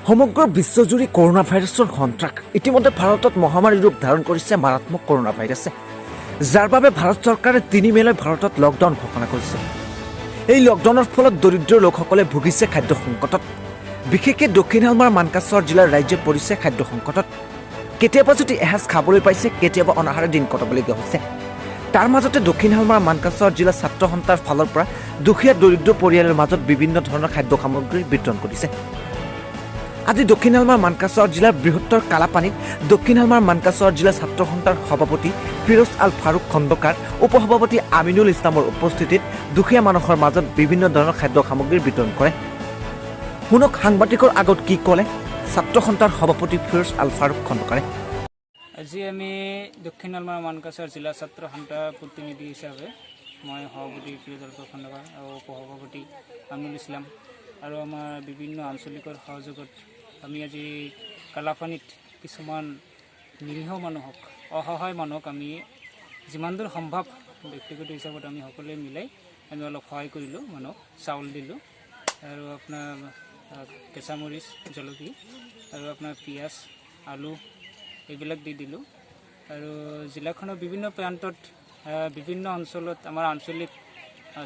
সমগ্ৰ বিশ্বজুৰি কৰোনা ভাইৰাছৰ সন্ত্ৰাস ইতিমধ্যে ভাৰতত মহামাৰী ৰূপ ধাৰণ কৰিছে মাৰাত্মক কৰোনা ভাইৰাছে, যাৰ বাবে ভাৰত চৰকাৰে ৩ মেলৈ ভাৰতত লকডাউন ঘোষণা কৰিছে। এই লকডাউনৰ ফলত দৰিদ্ৰ লোকসকলে ভুগিছে খাদ্য সংকটত। বিশেষকৈ দক্ষিণ হালমাৰ মানকাছৰ জিলাৰ ৰাজ্য পৰিছে খাদ্য সংকটত। কেতিয়াবা যদি এসাঁজ খাবলৈ পাইছে, কেতিয়াবা অনাহাৰে দিন কটাবলগীয়া হৈছে। তাৰ মাজতে দক্ষিণ হালমাৰ মানকাছৰ জিলা ছাত্ৰ সন্থাৰ ফালৰ পৰা দুখীয়া দৰিদ্ৰ পৰিয়ালৰ মাজত বিভিন্ন ধৰণৰ খাদ্য সামগ্ৰী বিতৰণ কৰিছে। আজি দক্ষিণ হালমাৰ মানকাছৰ জিলাৰ বৃহত্তৰ কালাপানীত দক্ষিণ হালমাৰ মানকাছৰ জিলা ছাত্ৰ সন্থাৰ সভাপতি ফিৰোজ আল ফাৰুক খন্দকাৰ, উপসভাপতি আমিনুল ইছলামৰ উপস্থিতিত দুখীয়া মানুহৰ মাজত বিভিন্ন ধৰণৰ খাদ্য সামগ্ৰীৰ বিতৰণ কৰে। শুনক সাংবাদিকৰ আগত কি ক'লে ছাত্ৰ সন্থাৰ সভাপতি ফিৰোজ আল ফাৰুক খন্দকাৰে। আজি আমি দক্ষিণ হালমাৰ মানকাছৰ জিলা ছাত্ৰ সন্থাৰ প্ৰতিনিধি হিচাপে মই সভাপতি ফিৰোজ আল ফাৰুক খন্দকাৰ আৰু উপসভাপতি আমিনুল ইছলাম আৰু আমাৰ বিভিন্ন আঞ্চলিকৰ সহযোগত আমি আজি কালাপানীত কিছুমান নিৰীহ মানুহক, অসহায় মানুহক আমি যিমান দূৰ সম্ভৱ ব্যক্তিগত হিচাপত আমি সকলোৱে মিলাই আমি অলপ সহায় কৰিলোঁ। মানুহক চাউল দিলোঁ আৰু আপোনাৰ কেঁচামৰিচ, জলকীয়া আৰু আপোনাৰ পিঁয়াজ, আলু এইবিলাক দি দিলোঁ। আৰু জিলাখনৰ বিভিন্ন প্ৰান্তত বিভিন্ন অঞ্চলত আমাৰ আঞ্চলিক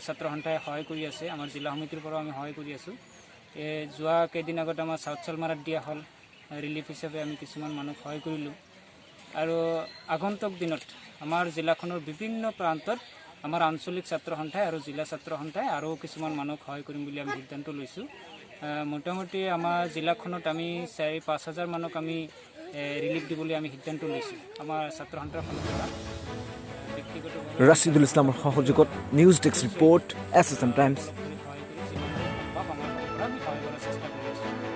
ছাত্ৰ সন্থাই সহায় কৰি আছে। আমাৰ জিলা সমিতিৰ পৰাও আমি সহায় কৰি আছোঁ। যোৱা কেইদিন আগত আমাৰ চাউথ চালমাৰাত দিয়া হ'ল, ৰিলিফ হিচাপে আমি কিছুমান মানুহক সহায় কৰিলোঁ। আৰু আগন্তুক দিনত আমাৰ জিলাখনৰ বিভিন্ন প্ৰান্তত আমাৰ আঞ্চলিক ছাত্ৰ সন্থাই আৰু জিলা ছাত্ৰ সন্থাই আৰু কিছুমান মানুহক সহায় কৰিম বুলি আমি সিদ্ধান্ত লৈছোঁ। মোটামুটি আমাৰ জিলাখনত আমি 4-5 হাজাৰ মানুহক আমি ৰিলিফ দিবলৈ আমি সিদ্ধান্ত লৈছোঁ আমাৰ ছাত্ৰ সন্থাৰ ফালৰ পৰা। ৰাছিদুল ইছলামৰ সহযোগত নিউজ ডেস্ক ৰিপৰ্ট, এছএছএম টাইমছ। সহায় কৰি যিমান সম্ভৱ আমাৰ ফালৰ পৰা আমি সহায় কৰাৰ চেষ্টা কৰি আছোঁ।